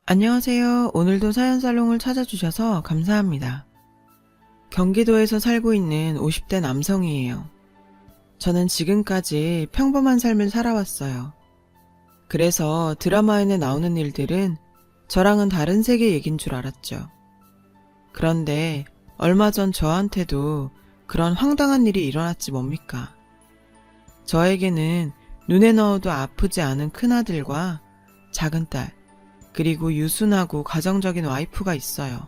안녕하세요. 오늘도 사연살롱을 찾아주셔서 감사합니다. 경기도에서 살고 있는 50대 남성이에요. 저는 지금까지 평범한 삶을 살아왔어요. 그래서 드라마에 나오는 일들은 저랑은 다른 세계 얘긴 줄 알았죠. 그런데 얼마 전 저한테도 그런 황당한 일이 일어났지 뭡니까? 저에게는 눈에 넣어도 아프지 않은 큰아들과 작은 딸, 그리고 유순하고 가정적인 와이프가 있어요.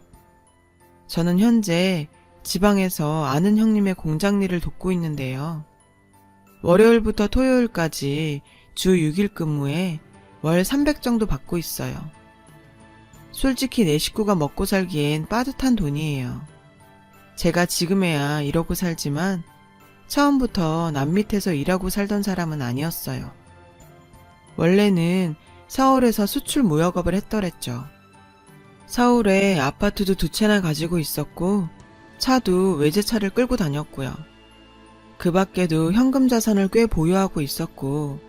저는 현재 지방에서 아는 형님의 공장 일을 돕고 있는데요. 월요일부터 토요일까지 주 6일 근무에 월 300 정도 받고 있어요. 솔직히 내 식구가 먹고 살기엔 빠듯한 돈이에요. 제가 지금에야 이러고 살지만 처음부터 남 밑에서 일하고 살던 사람은 아니었어요. 원래는 서울에서 수출 무역업을 했더랬죠. 서울에 아파트도 2채나 가지고 있었고 차도 외제차를 끌고 다녔고요. 그 밖에도 현금 자산을 꽤 보유하고 있었고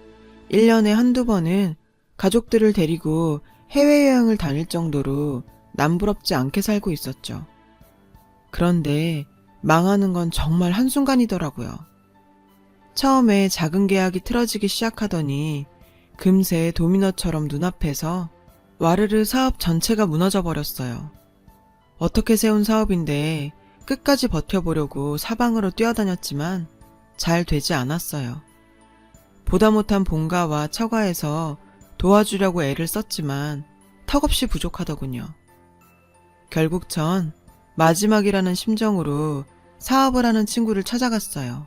1년에 한두 번은 가족들을 데리고 해외여행을 다닐 정도로 남부럽지 않게 살고 있었죠. 그런데 망하는 건 정말 한순간이더라고요. 처음에 작은 계약이 틀어지기 시작하더니 금세 도미노처럼 눈앞에서 와르르 사업 전체가 무너져 버렸어요. 어떻게 세운 사업인데 끝까지 버텨보려고 사방으로 뛰어다녔지만 잘 되지 않았어요. 보다 못한 본가와 처가에서 도와주려고 애를 썼지만 턱없이 부족하더군요. 결국 전 마지막이라는 심정으로 사업을 하는 친구를 찾아갔어요.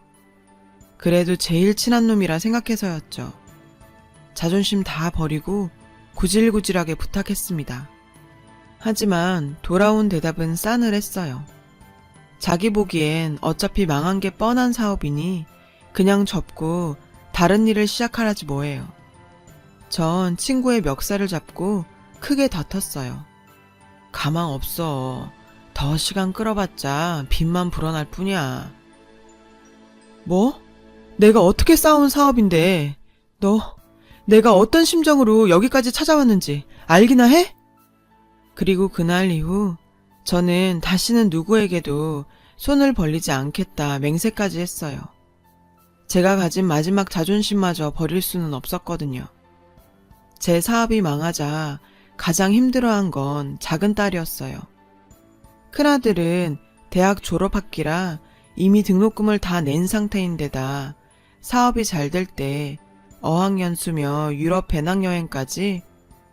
그래도 제일 친한 놈이라 생각해서였죠. 자존심 다 버리고 구질구질하게 부탁했습니다. 하지만 돌아온 대답은 싸늘했어요. 자기 보기엔 어차피 망한 게 뻔한 사업이니 그냥 접고 다른 일을 시작하라지 뭐예요. 전 친구의 멱살을 잡고 크게 다퉜어요. 가망 없어. 더 시간 끌어봤자 빚만 불어날 뿐이야. 뭐? 내가 어떻게 쌓아온 사업인데 내가 어떤 심정으로 여기까지 찾아왔는지 알기나 해? 그리고 그날 이후 저는 다시는 누구에게도 손을 벌리지 않겠다 맹세까지 했어요. 제가 가진 마지막 자존심마저 버릴 수는 없었거든요. 제 사업이 망하자 가장 힘들어한 건 작은 딸이었어요. 큰아들은 대학 졸업학기라 이미 등록금을 다 낸 상태인데다 사업이 잘 될 때 어학연수며 유럽 배낭여행까지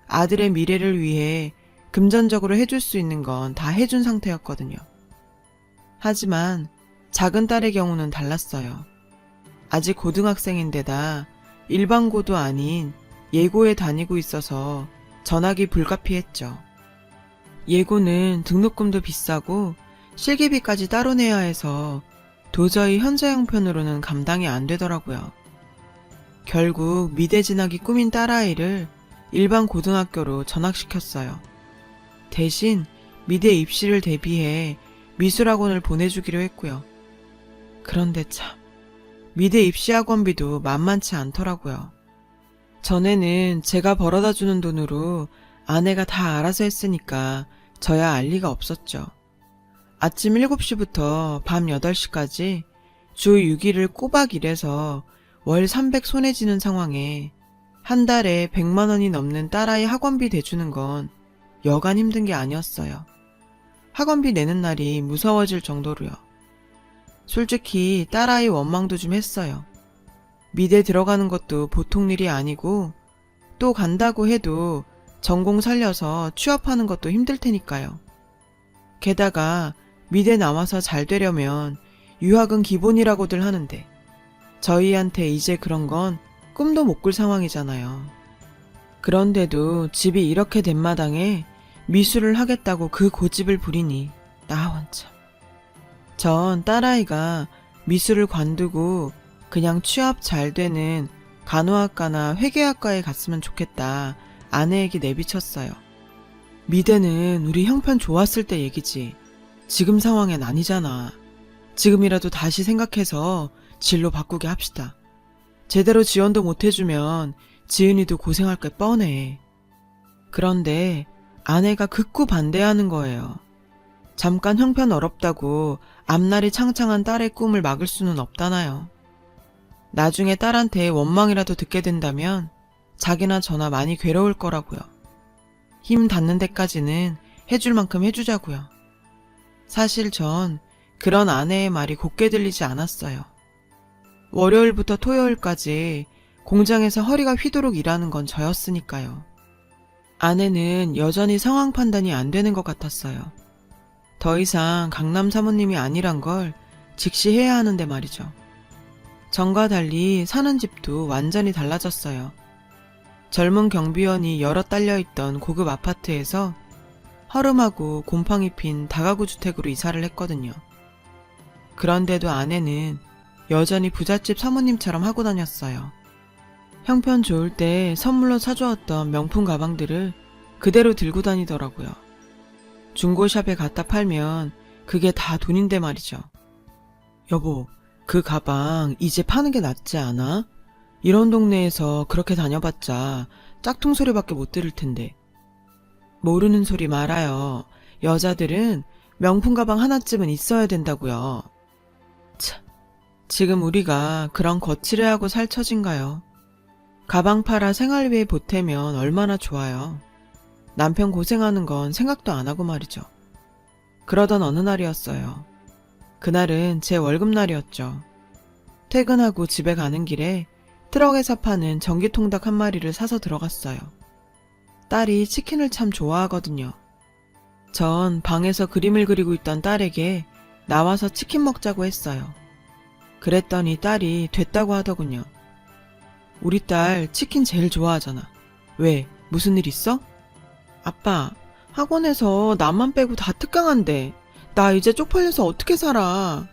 아들의 미래를 위해 금전적으로 해줄 수 있는 건 다 해준 상태였거든요. 하지만 작은 딸의 경우는 달랐어요. 아직 고등학생인데다 일반고도 아닌 예고에 다니고 있어서 전학이 불가피했죠. 예고는 등록금도 비싸고 실기비까지 따로 내야 해서 도저히 현재 형편으로는 감당이 안 되더라고요. 결국 미대 진학이 꿈인 딸아이를 일반 고등학교로 전학시켰어요. 대신 미대 입시를 대비해 미술학원을 보내주기로 했고요. 그런데 참, 미대 입시학원비도 만만치 않더라고요. 전에는 제가 벌어다주는 돈으로 아내가 다 알아서 했으니까 저야 알 리가 없었죠. 아침 7시부터 밤 8시까지 주 6일을 꼬박 일해서 월 300 손에 쥐는 상황에 한 달에 100만 원이 넘는 딸아이 학원비 대주는 건 여간 힘든 게 아니었어요. 학원비 내는 날이 무서워질 정도로요. 솔직히 딸아이 원망도 좀 했어요. 미대 들어가는 것도 보통 일이 아니고 또 간다고 해도 전공 살려서 취업하는 것도 힘들 테니까요. 게다가 미대 나와서 잘 되려면 유학은 기본이라고들 하는데 저희한테 이제 그런 건 꿈도 못 꿀 상황이잖아요. 그런데도 집이 이렇게 된 마당에 미술을 하겠다고 그 고집을 부리니 나 원참. 전 딸아이가 미술을 관두고 그냥 취업 잘 되는 간호학과나 회계학과에 갔으면 좋겠다 아내에게 내비쳤어요. 미대는 우리 형편 좋았을 때 얘기지. 지금 상황엔 아니잖아. 지금이라도 다시 생각해서 진로 바꾸게 합시다. 제대로 지원도 못 해주면 지은이도 고생할 게 뻔해. 그런데 아내가 극구 반대하는 거예요. 잠깐 형편어렵다고 앞날이 창창한 딸의 꿈을 막을 수는 없다나요. 나중에 딸한테 원망이라도 듣게 된다면 자기나 저나 많이 괴로울 거라고요. 힘 닿는 데까지는 해줄 만큼 해주자고요. 사실 전 그런 아내의 말이 곱게 들리지 않았어요. 월요일부터 토요일까지 공장에서 허리가 휘도록 일하는 건 저였으니까요. 아내는 여전히 상황 판단이 안 되는 것 같았어요. 더 이상 강남 사모님이 아니란 걸 직시해야 하는데 말이죠. 전과 달리 사는 집도 완전히 달라졌어요. 젊은 경비원이 여럿 딸려있던 고급 아파트에서 허름하고 곰팡이 핀 다가구 주택으로 이사를 했거든요. 그런데도 아내는 여전히 부잣집 사모님처럼 하고 다녔어요. 형편 좋을 때 선물로 사주었던 명품 가방들을 그대로 들고 다니더라고요. 중고샵에 갖다 팔면 그게 다 돈인데 말이죠. 여보, 그 가방 이제 파는 게 낫지 않아? 이런 동네에서 그렇게 다녀봤자 짝퉁 소리밖에 못 들을 텐데. 모르는 소리 말아요. 여자들은 명품 가방 하나쯤은 있어야 된다고요. 참, 지금 우리가 그런 거칠해 하고 살 처진가요? 가방 팔아 생활비에 보태면 얼마나 좋아요. 남편 고생하는 건 생각도 안 하고 말이죠. 그러던 어느 날이었어요. 그날은 제 월급날이었죠. 퇴근하고 집에 가는 길에 트럭에서 파는 전기통닭 한 마리를 사서 들어갔어요. 딸이 치킨을 참 좋아하거든요. 전 방에서 그림을 그리고 있던 딸에게 나와서 치킨 먹자고 했어요. 그랬더니 딸이 됐다고 하더군요. 우리 딸 치킨 제일 좋아하잖아. 왜? 무슨 일 있어? 아빠, 학원에서 나만 빼고 다 특강한대. 나 이제 쪽팔려서 어떻게 살아?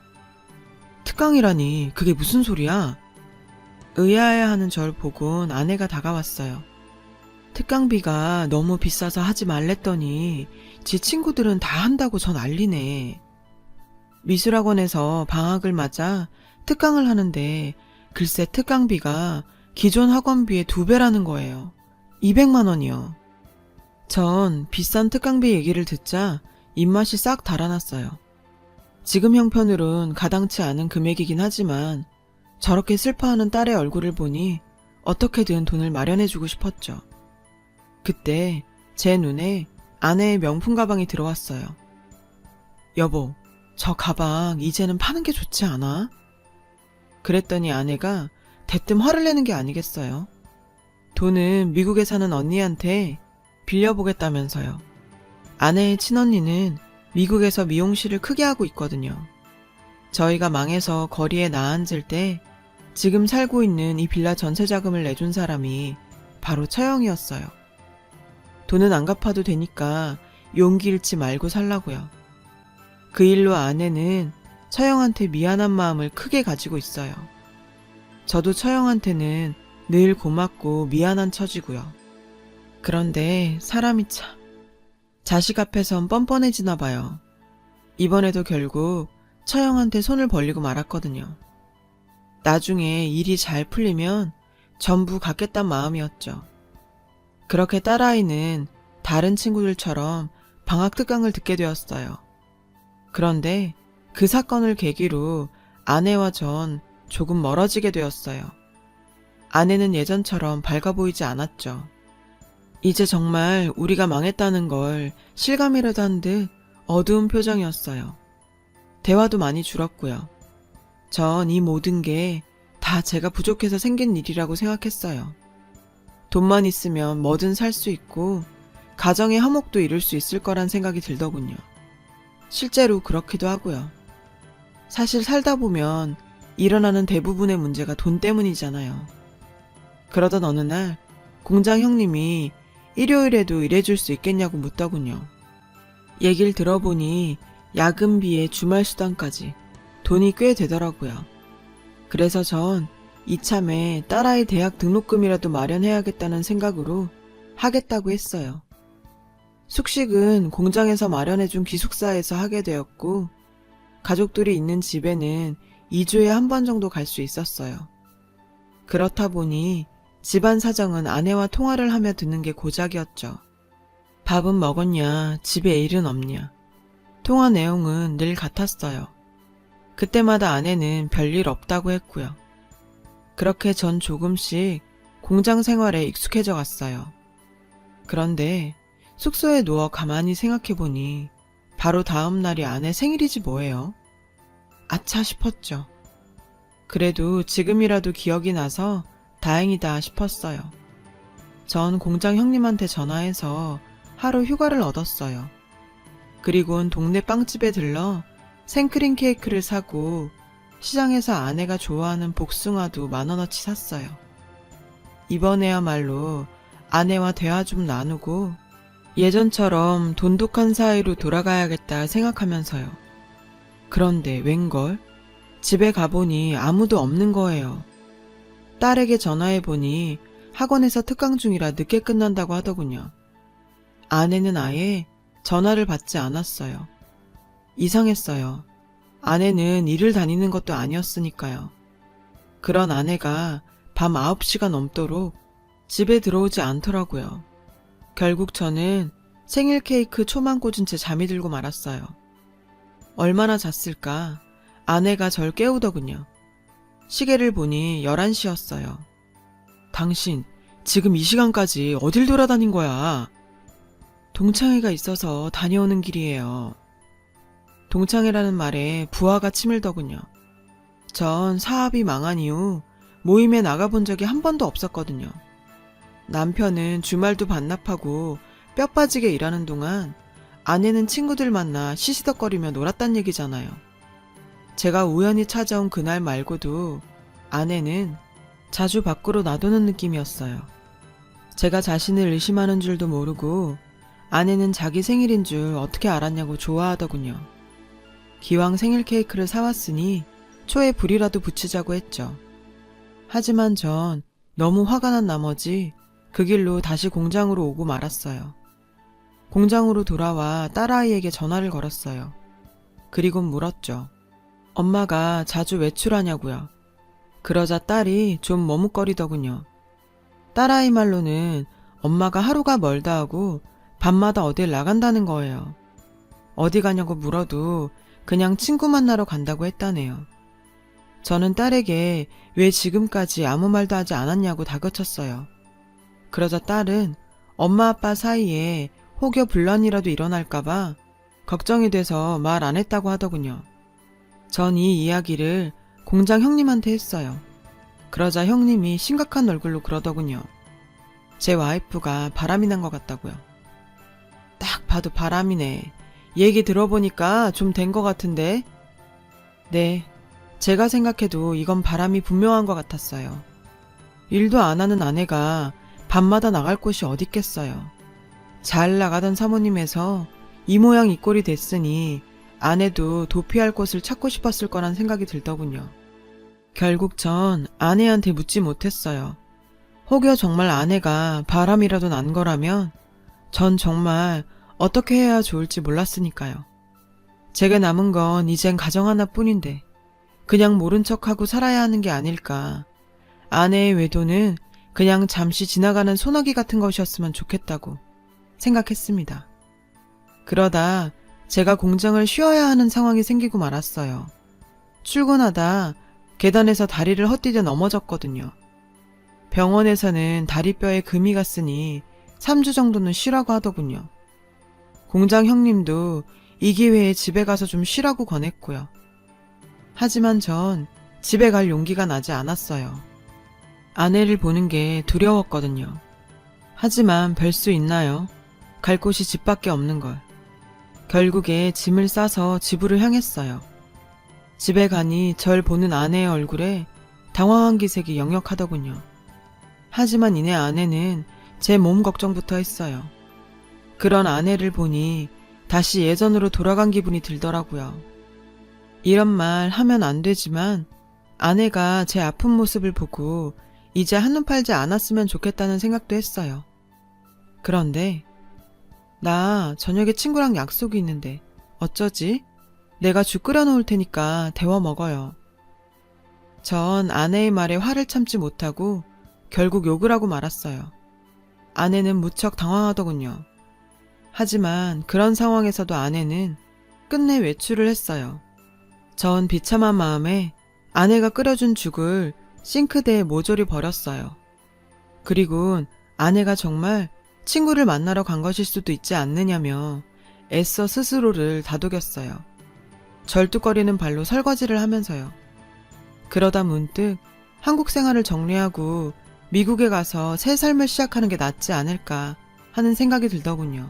특강이라니 그게 무슨 소리야? 의아해하는 절 보곤 아내가 다가왔어요. 특강비가 너무 비싸서 하지 말랬더니 지 친구들은 다 한다고 전 난리네. 미술학원에서 방학을 맞아 특강을 하는데 글쎄 특강비가 기존 학원비의 2배라는 거예요. 200만 원이요. 전 비싼 특강비 얘기를 듣자 입맛이 싹 달아났어요. 지금 형편으론 가당치 않은 금액이긴 하지만 저렇게 슬퍼하는 딸의 얼굴을 보니 어떻게든 돈을 마련해주고 싶었죠. 그때 제 눈에 아내의 명품 가방이 들어왔어요. 여보, 저 가방 이제는 파는 게 좋지 않아? 그랬더니 아내가 대뜸 화를 내는 게 아니겠어요. 돈은 미국에 사는 언니한테 빌려보겠다면서요. 아내의 친언니는 미국에서 미용실을 크게 하고 있거든요. 저희가 망해서 거리에 나앉을 때 지금 살고 있는 이 빌라 전세 자금을 내준 사람이 바로 처형이었어요. 돈은 안 갚아도 되니까 용기 잃지 말고 살라고요. 그 일로 아내는 처형한테 미안한 마음을 크게 가지고 있어요. 저도 처형한테는 늘 고맙고 미안한 처지고요. 그런데 사람이 참 자식 앞에선 뻔뻔해지나 봐요. 이번에도 결국 처형한테 손을 벌리고 말았거든요. 나중에 일이 잘 풀리면 전부 갖겠단 마음이었죠. 그렇게 딸아이는 다른 친구들처럼 방학 특강을 듣게 되었어요. 그런데 그 사건을 계기로 아내와 전 조금 멀어지게 되었어요. 아내는 예전처럼 밝아 보이지 않았죠. 이제 정말 우리가 망했다는 걸 실감이라도 한 듯 어두운 표정이었어요. 대화도 많이 줄었고요. 전 이 모든 게 다 제가 부족해서 생긴 일이라고 생각했어요. 돈만 있으면 뭐든 살 수 있고 가정의 화목도 이룰 수 있을 거란 생각이 들더군요. 실제로 그렇기도 하고요. 사실 살다 보면 일어나는 대부분의 문제가 돈 때문이잖아요. 그러던 어느 날 공장 형님이 일요일에도 일해줄 수 있겠냐고 묻더군요. 얘기를 들어보니 야근비에 주말 수당까지 돈이 꽤 되더라고요. 그래서 전 이참에 딸아이 대학 등록금이라도 마련해야겠다는 생각으로 하겠다고 했어요. 숙식은 공장에서 마련해준 기숙사에서 하게 되었고 가족들이 있는 집에는 2주에 한 번 정도 갈 수 있었어요. 그렇다 보니 집안 사정은 아내와 통화를 하며 듣는 게 고작이었죠. 밥은 먹었냐, 집에 일은 없냐. 통화 내용은 늘 같았어요. 그때마다 아내는 별일 없다고 했고요. 그렇게 전 조금씩 공장 생활에 익숙해져 갔어요. 그런데 숙소에 누워 가만히 생각해보니 바로 다음 날이 아내 생일이지 뭐예요. 아차 싶었죠. 그래도 지금이라도 기억이 나서 다행이다 싶었어요. 전 공장 형님한테 전화해서 하루 휴가를 얻었어요. 그리곤 동네 빵집에 들러 생크림 케이크를 사고 시장에서 아내가 좋아하는 복숭아도 10,000원어치 샀어요. 이번에야말로 아내와 대화 좀 나누고 예전처럼 돈독한 사이로 돌아가야겠다 생각하면서요. 그런데 웬걸? 집에 가보니 아무도 없는 거예요. 딸에게 전화해보니 학원에서 특강 중이라 늦게 끝난다고 하더군요. 아내는 아예 전화를 받지 않았어요. 이상했어요. 아내는 일을 다니는 것도 아니었으니까요. 그런 아내가 밤 9시가 넘도록 집에 들어오지 않더라고요. 결국 저는 생일 케이크 초만 꽂은 채 잠이 들고 말았어요. 얼마나 잤을까? 아내가 절 깨우더군요. 시계를 보니 11시였어요. 당신, 지금 이 시간까지 어딜 돌아다닌 거야? 동창회가 있어서 다녀오는 길이에요. 동창회라는 말에 부하가 치밀더군요. 전 사업이 망한 이후 모임에 나가본 적이 한 번도 없었거든요. 남편은 주말도 반납하고 뼈 빠지게 일하는 동안 아내는 친구들 만나 시시덕거리며 놀았단 얘기잖아요. 제가 우연히 찾아온 그날 말고도 아내는 자주 밖으로 놔두는 느낌이었어요. 제가 자신을 의심하는 줄도 모르고 아내는 자기 생일인 줄 어떻게 알았냐고 좋아하더군요. 기왕 생일 케이크를 사왔으니 초에 불이라도 붙이자고 했죠. 하지만 전 너무 화가 난 나머지 그 길로 다시 공장으로 오고 말았어요. 공장으로 돌아와 딸아이에게 전화를 걸었어요. 그리고 물었죠. 엄마가 자주 외출하냐고요. 그러자 딸이 좀 머뭇거리더군요. 딸아이 말로는 엄마가 하루가 멀다 하고 밤마다 어딜 나간다는 거예요. 어디 가냐고 물어도 그냥 친구 만나러 간다고 했다네요. 저는 딸에게 왜 지금까지 아무 말도 하지 않았냐고 다그쳤어요. 그러자 딸은 엄마 아빠 사이에 혹여 분란이라도 일어날까봐 걱정이 돼서 말 안 했다고 하더군요. 전 이 이야기를 공장 형님한테 했어요. 그러자 형님이 심각한 얼굴로 그러더군요. 제 와이프가 바람이 난 것 같다고요. 딱 봐도 바람이네. 얘기 들어보니까 좀 된 것 같은데? 네, 제가 생각해도 이건 바람이 분명한 것 같았어요. 일도 안 하는 아내가 밤마다 나갈 곳이 어딨겠어요. 잘 나가던 사모님에서 이 모양 이 꼴이 됐으니 아내도 도피할 곳을 찾고 싶었을 거란 생각이 들더군요. 결국 전 아내한테 묻지 못했어요. 혹여 정말 아내가 바람이라도 난 거라면 전 정말 어떻게 해야 좋을지 몰랐으니까요. 제게 남은 건 이젠 가정 하나뿐인데 그냥 모른 척하고 살아야 하는 게 아닐까. 아내의 외도는 그냥 잠시 지나가는 소나기 같은 것이었으면 좋겠다고 생각했습니다. 그러다 제가 공장을 쉬어야 하는 상황이 생기고 말았어요. 출근하다 계단에서 다리를 헛디뎌 넘어졌거든요. 병원에서는 다리뼈에 금이 갔으니 3주 정도는 쉬라고 하더군요. 공장 형님도 이 기회에 집에 가서 좀 쉬라고 권했고요. 하지만 전 집에 갈 용기가 나지 않았어요. 아내를 보는 게 두려웠거든요. 하지만 별 수 있나요? 갈 곳이 집밖에 없는 걸. 결국에 짐을 싸서 집으로 향했어요. 집에 가니 절 보는 아내의 얼굴에 당황한 기색이 역력하더군요. 하지만 이내 아내는 제 몸 걱정부터 했어요. 그런 아내를 보니 다시 예전으로 돌아간 기분이 들더라고요. 이런 말 하면 안 되지만 아내가 제 아픈 모습을 보고 이제 한눈 팔지 않았으면 좋겠다는 생각도 했어요. 그런데 나 저녁에 친구랑 약속이 있는데 어쩌지? 내가 죽 끓여 놓을 테니까 데워 먹어요. 전 아내의 말에 화를 참지 못하고 결국 욕을 하고 말았어요. 아내는 무척 당황하더군요. 하지만 그런 상황에서도 아내는 끝내 외출을 했어요. 전 비참한 마음에 아내가 끓여준 죽을 싱크대에 모조리 버렸어요. 그리고 아내가 정말 친구를 만나러 간 것일 수도 있지 않느냐며 애써 스스로를 다독였어요. 절뚝거리는 발로 설거지를 하면서요. 그러다 문득 한국 생활을 정리하고 미국에 가서 새 삶을 시작하는 게 낫지 않을까 하는 생각이 들더군요.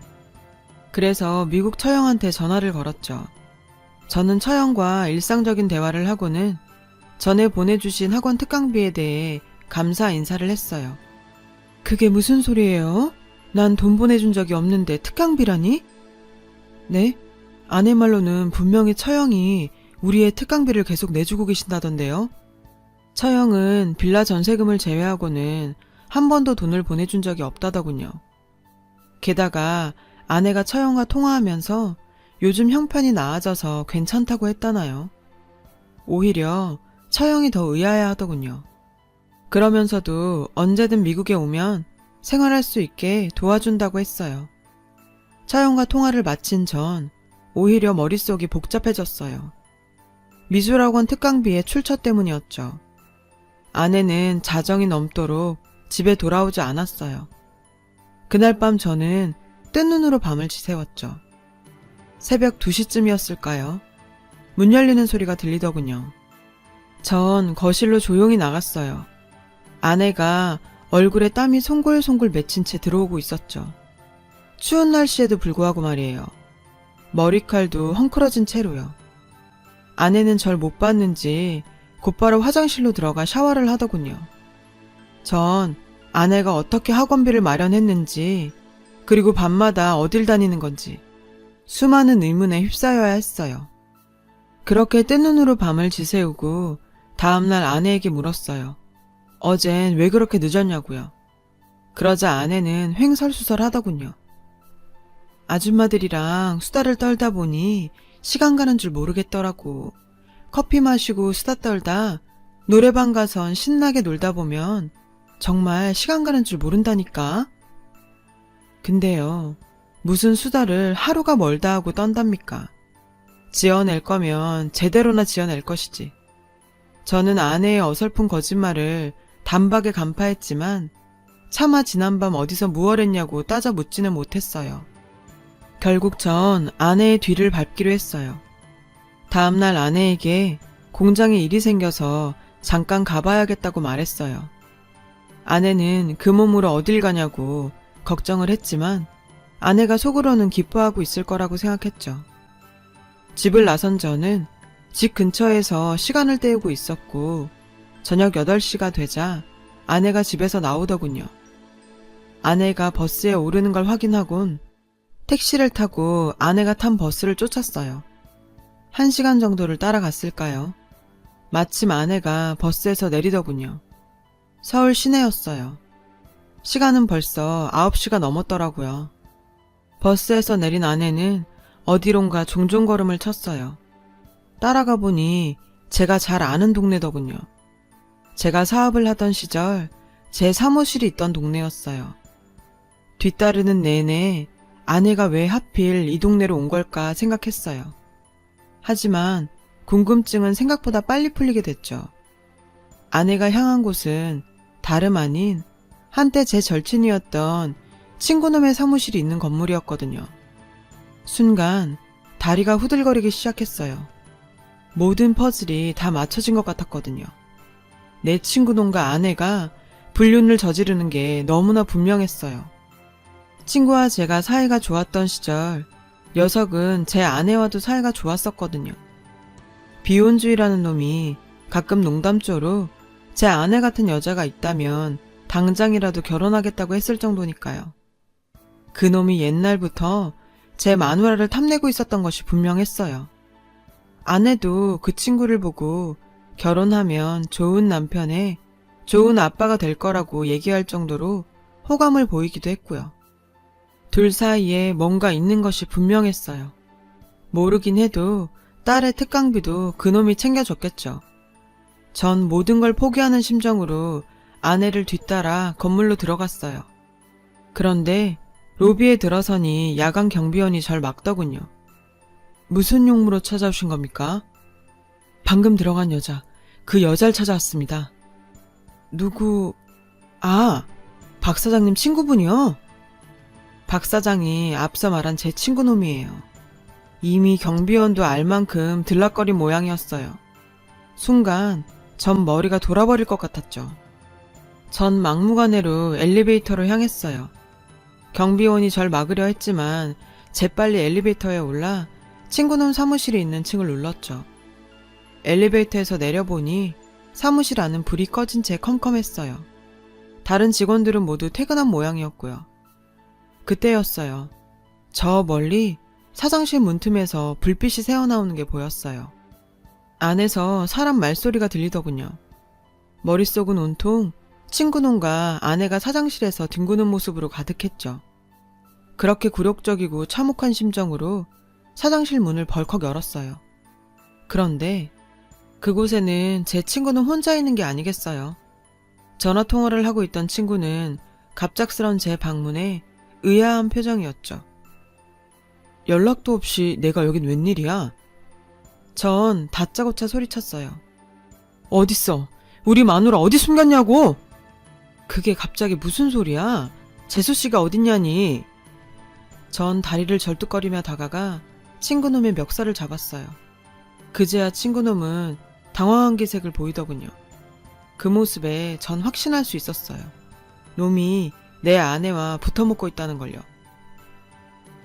그래서 미국 처형한테 전화를 걸었죠. 저는 처형과 일상적인 대화를 하고는 전에 보내주신 학원 특강비에 대해 감사 인사를 했어요. 그게 무슨 소리예요? 난 돈 보내준 적이 없는데 특강비라니? 네? 아내 말로는 분명히 처형이 우리의 특강비를 계속 내주고 계신다던데요. 처형은 빌라 전세금을 제외하고는 한 번도 돈을 보내준 적이 없다더군요. 게다가 아내가 처형과 통화하면서 요즘 형편이 나아져서 괜찮다고 했다나요. 오히려 처형이 더 의아해하더군요. 그러면서도 언제든 미국에 오면 생활할 수 있게 도와준다고 했어요. 처형과 통화를 마친 전 오히려 머릿속이 복잡해졌어요. 미술학원 특강비의 출처 때문이었죠. 아내는 자정이 넘도록 집에 돌아오지 않았어요. 그날 밤 저는 뜬 눈으로 밤을 지새웠죠. 새벽 2시쯤이었을까요? 문 열리는 소리가 들리더군요. 전 거실로 조용히 나갔어요. 아내가 얼굴에 땀이 송골송골 맺힌 채 들어오고 있었죠. 추운 날씨에도 불구하고 말이에요. 머리칼도 헝클어진 채로요. 아내는 절 못 봤는지 곧바로 화장실로 들어가 샤워를 하더군요. 전 아내가 어떻게 학원비를 마련했는지, 그리고 밤마다 어딜 다니는 건지 수많은 의문에 휩싸여야 했어요. 그렇게 뜬 눈으로 밤을 지새우고 다음날 아내에게 물었어요. 어젠 왜 그렇게 늦었냐고요. 그러자 아내는 횡설수설 하더군요. 아줌마들이랑 수다를 떨다 보니 시간 가는 줄 모르겠더라고. 커피 마시고 수다 떨다 노래방 가선 신나게 놀다 보면 정말 시간 가는 줄 모른다니까. 근데요, 무슨 수다를 하루가 멀다 하고 떤답니까? 지어낼 거면 제대로나 지어낼 것이지. 저는 아내의 어설픈 거짓말을 단박에 간파했지만 차마 지난밤 어디서 무얼 했냐고 따져 묻지는 못했어요. 결국 전 아내의 뒤를 밟기로 했어요. 다음날 아내에게 공장에 일이 생겨서 잠깐 가봐야겠다고 말했어요. 아내는 그 몸으로 어딜 가냐고 걱정을 했지만 아내가 속으로는 기뻐하고 있을 거라고 생각했죠. 집을 나선 저는 집 근처에서 시간을 때우고 있었고 저녁 8시가 되자 아내가 집에서 나오더군요. 아내가 버스에 오르는 걸 확인하곤 택시를 타고 아내가 탄 버스를 쫓았어요. 1시간 정도를 따라갔을까요? 마침 아내가 버스에서 내리더군요. 서울 시내였어요. 시간은 벌써 9시가 넘었더라고요. 버스에서 내린 아내는 어디론가 종종 걸음을 쳤어요. 따라가 보니 제가 잘 아는 동네더군요. 제가 사업을 하던 시절 제 사무실이 있던 동네였어요. 뒤따르는 내내 아내가 왜 하필 이 동네로 온 걸까 생각했어요. 하지만 궁금증은 생각보다 빨리 풀리게 됐죠. 아내가 향한 곳은 다름 아닌 한때 제 절친이었던 친구놈의 사무실이 있는 건물이었거든요. 순간 다리가 후들거리기 시작했어요. 모든 퍼즐이 다 맞춰진 것 같았거든요. 내 친구놈과 아내가 불륜을 저지르는 게 너무나 분명했어요. 친구와 제가 사이가 좋았던 시절 녀석은 제 아내와도 사이가 좋았었거든요. 비혼주의라는 놈이 가끔 농담조로 제 아내 같은 여자가 있다면 당장이라도 결혼하겠다고 했을 정도니까요. 그 놈이 옛날부터 제 마누라를 탐내고 있었던 것이 분명했어요. 아내도 그 친구를 보고 결혼하면 좋은 남편에 좋은 아빠가 될 거라고 얘기할 정도로 호감을 보이기도 했고요. 둘 사이에 뭔가 있는 것이 분명했어요. 모르긴 해도 딸의 특강비도 그놈이 챙겨줬겠죠. 전 모든 걸 포기하는 심정으로 아내를 뒤따라 건물로 들어갔어요. 그런데 로비에 들어서니 야간 경비원이 절 막더군요. 무슨 용무로 찾아오신 겁니까? 방금 들어간 여자, 그 여자를 찾아왔습니다. 누구? 아, 박 사장님 친구분이요? 박 사장이 앞서 말한 제 친구놈이에요. 이미 경비원도 알 만큼 들락거린 모양이었어요. 순간 전 머리가 돌아버릴 것 같았죠. 전 막무가내로 엘리베이터로 향했어요. 경비원이 절 막으려 했지만 재빨리 엘리베이터에 올라 친구놈 사무실이 있는 층을 눌렀죠. 엘리베이터에서 내려보니 사무실 안은 불이 꺼진 채 컴컴했어요. 다른 직원들은 모두 퇴근한 모양이었고요. 그때였어요. 저 멀리 사장실 문틈에서 불빛이 새어나오는 게 보였어요. 안에서 사람 말소리가 들리더군요. 머릿속은 온통 친구놈과 아내가 사장실에서 뒹구는 모습으로 가득했죠. 그렇게 굴욕적이고 참혹한 심정으로 사장실 문을 벌컥 열었어요. 그런데 그곳에는 제 친구는 혼자 있는 게 아니겠어요. 전화통화를 하고 있던 친구는 갑작스런 제 방문에 의아한 표정이었죠. 연락도 없이 내가 여긴 웬일이야? 전 다짜고짜 소리쳤어요. 어딨어? 우리 마누라 어디 숨겼냐고? 그게 갑자기 무슨 소리야? 재수씨가 어딨냐니? 전 다리를 절뚝거리며 다가가 친구놈의 멱살을 잡았어요. 그제야 친구놈은 당황한 기색을 보이더군요. 그 모습에 전 확신할 수 있었어요. 놈이 내 아내와 붙어먹고 있다는 걸요.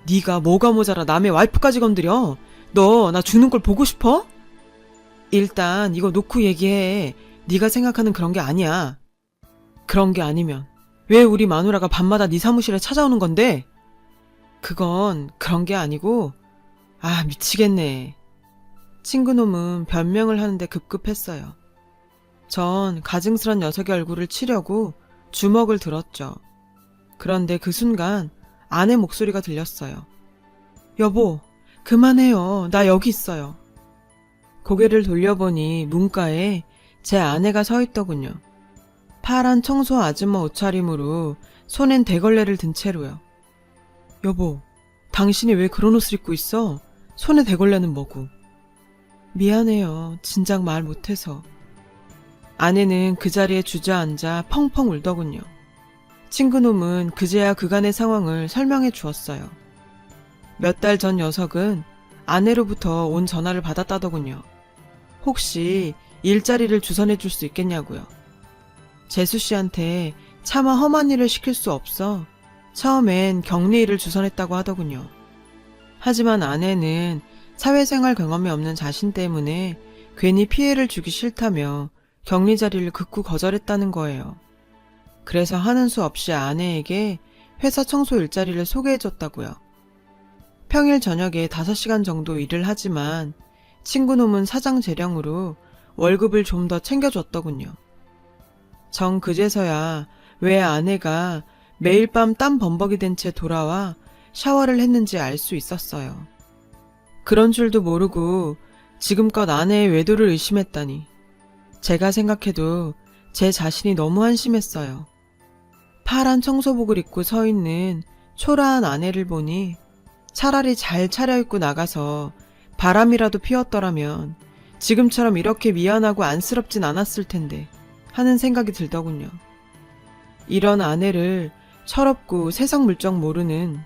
네가 뭐가 모자라 남의 와이프까지 건드려? 너 나 죽는 걸 보고 싶어? 일단 이거 놓고 얘기해. 네가 생각하는 그런 게 아니야. 그런 게 아니면 왜 우리 마누라가 밤마다 네 사무실에 찾아오는 건데? 그건 그런 게 아니고 미치겠네. 친구놈은 변명을 하는데 급급했어요. 전 가증스런 녀석의 얼굴을 치려고 주먹을 들었죠. 그런데 그 순간 아내 목소리가 들렸어요. 여보, 그만해요. 나 여기 있어요. 고개를 돌려보니 문가에 제 아내가 서 있더군요. 파란 청소 아줌마 옷차림으로 손엔 대걸레를 든 채로요. 여보, 당신이 왜 그런 옷을 입고 있어? 손에 대걸레는 뭐고? 미안해요. 진작 말 못해서. 아내는 그 자리에 주저앉아 펑펑 울더군요. 친구놈은 그제야 그간의 상황을 설명해 주었어요. 몇 달 전 녀석은 아내로부터 온 전화를 받았다더군요. 혹시 일자리를 주선해 줄 수 있겠냐고요. 재수 씨한테 차마 험한 일을 시킬 수 없어 처음엔 격리 일을 주선했다고 하더군요. 하지만 아내는 사회생활 경험이 없는 자신 때문에 괜히 피해를 주기 싫다며 격리 자리를 극구 거절했다는 거예요. 그래서 하는 수 없이 아내에게 회사 청소 일자리를 소개해줬다고요. 평일 저녁에 5시간 정도 일을 하지만 친구놈은 사장 재량으로 월급을 좀 더 챙겨줬더군요. 정 그제서야 왜 아내가 매일 밤 땀 범벅이 된 채 돌아와 샤워를 했는지 알 수 있었어요. 그런 줄도 모르고 지금껏 아내의 외도를 의심했다니. 제가 생각해도 제 자신이 너무 한심했어요. 파란 청소복을 입고 서 있는 초라한 아내를 보니 차라리 잘 차려입고 나가서 바람이라도 피웠더라면 지금처럼 이렇게 미안하고 안쓰럽진 않았을 텐데 하는 생각이 들더군요. 이런 아내를 철없고 세상 물정 모르는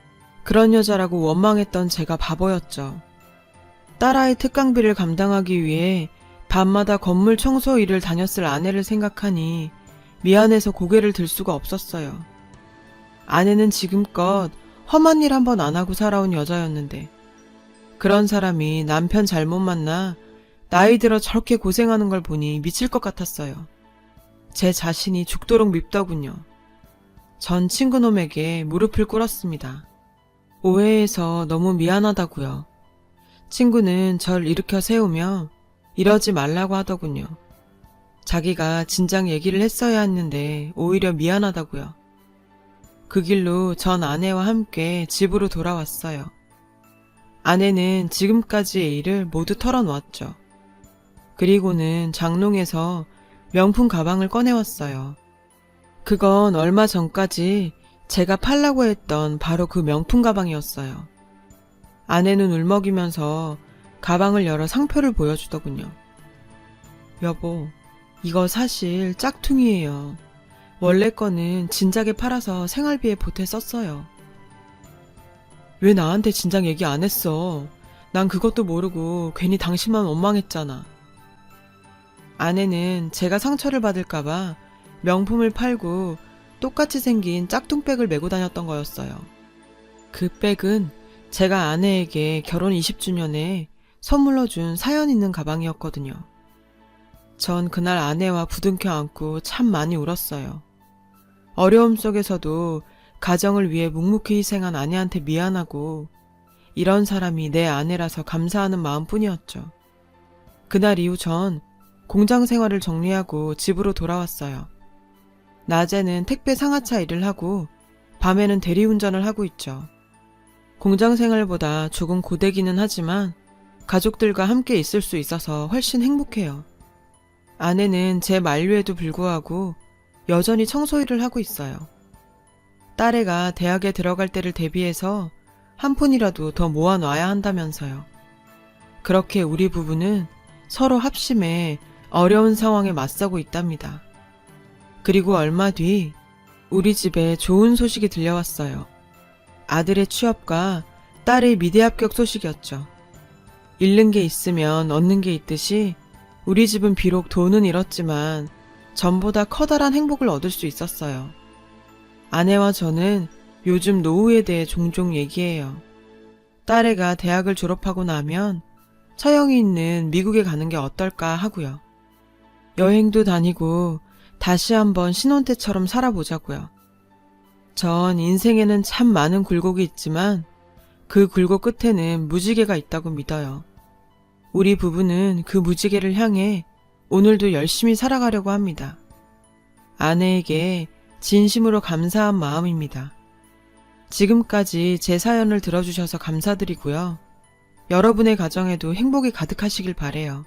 그런 여자라고 원망했던 제가 바보였죠. 딸아이 특강비를 감당하기 위해 밤마다 건물 청소 일을 다녔을 아내를 생각하니 미안해서 고개를 들 수가 없었어요. 아내는 지금껏 험한 일 한 번 안 하고 살아온 여자였는데 그런 사람이 남편 잘못 만나 나이 들어 저렇게 고생하는 걸 보니 미칠 것 같았어요. 제 자신이 죽도록 밉더군요. 전 친구놈에게 무릎을 꿇었습니다. 오해해서 너무 미안하다고요. 친구는 절 일으켜 세우며 이러지 말라고 하더군요. 자기가 진작 얘기를 했어야 했는데 오히려 미안하다고요. 그 길로 전 아내와 함께 집으로 돌아왔어요. 아내는 지금까지의 일을 모두 털어놓았죠. 그리고는 장롱에서 명품 가방을 꺼내왔어요. 그건 얼마 전까지 제가 팔라고 했던 바로 그 명품 가방이었어요. 아내는 울먹이면서 가방을 열어 상표를 보여주더군요. 여보, 이거 사실 짝퉁이에요. 원래 거는 진작에 팔아서 생활비에 보태 썼어요. 왜 나한테 진작 얘기 안 했어? 난 그것도 모르고 괜히 당신만 원망했잖아. 아내는 제가 상처를 받을까봐 명품을 팔고 똑같이 생긴 짝퉁백을 메고 다녔던 거였어요. 그 백은 제가 아내에게 결혼 20주년에 선물로 준 사연 있는 가방이었거든요. 전 그날 아내와 부둥켜 안고 참 많이 울었어요. 어려움 속에서도 가정을 위해 묵묵히 희생한 아내한테 미안하고 이런 사람이 내 아내라서 감사하는 마음뿐이었죠. 그날 이후 전 공장 생활을 정리하고 집으로 돌아왔어요. 낮에는 택배 상하차 일을 하고 밤에는 대리운전을 하고 있죠. 공장 생활보다 조금 고되기는 하지만 가족들과 함께 있을 수 있어서 훨씬 행복해요. 아내는 제 만류에도 불구하고 여전히 청소일을 하고 있어요. 딸애가 대학에 들어갈 때를 대비해서 한 푼이라도 더 모아놔야 한다면서요. 그렇게 우리 부부는 서로 합심해 어려운 상황에 맞서고 있답니다. 그리고 얼마 뒤 우리 집에 좋은 소식이 들려왔어요. 아들의 취업과 딸의 미대 합격 소식이었죠. 잃는 게 있으면 얻는 게 있듯이 우리 집은 비록 돈은 잃었지만 전보다 커다란 행복을 얻을 수 있었어요. 아내와 저는 요즘 노후에 대해 종종 얘기해요. 딸애가 대학을 졸업하고 나면 처형이 있는 미국에 가는 게 어떨까 하고요. 여행도 다니고 다시 한번 신혼 때처럼 살아보자고요. 전 인생에는 참 많은 굴곡이 있지만 그 굴곡 끝에는 무지개가 있다고 믿어요. 우리 부부는 그 무지개를 향해 오늘도 열심히 살아가려고 합니다. 아내에게 진심으로 감사한 마음입니다. 지금까지 제 사연을 들어주셔서 감사드리고요. 여러분의 가정에도 행복이 가득하시길 바래요.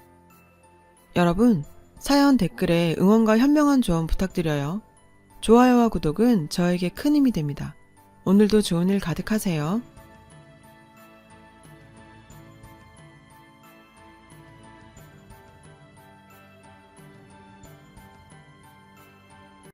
여러분, 사연 댓글에 응원과 현명한 조언 부탁드려요. 좋아요와 구독은 저에게 큰 힘이 됩니다. 오늘도 좋은 일 가득하세요.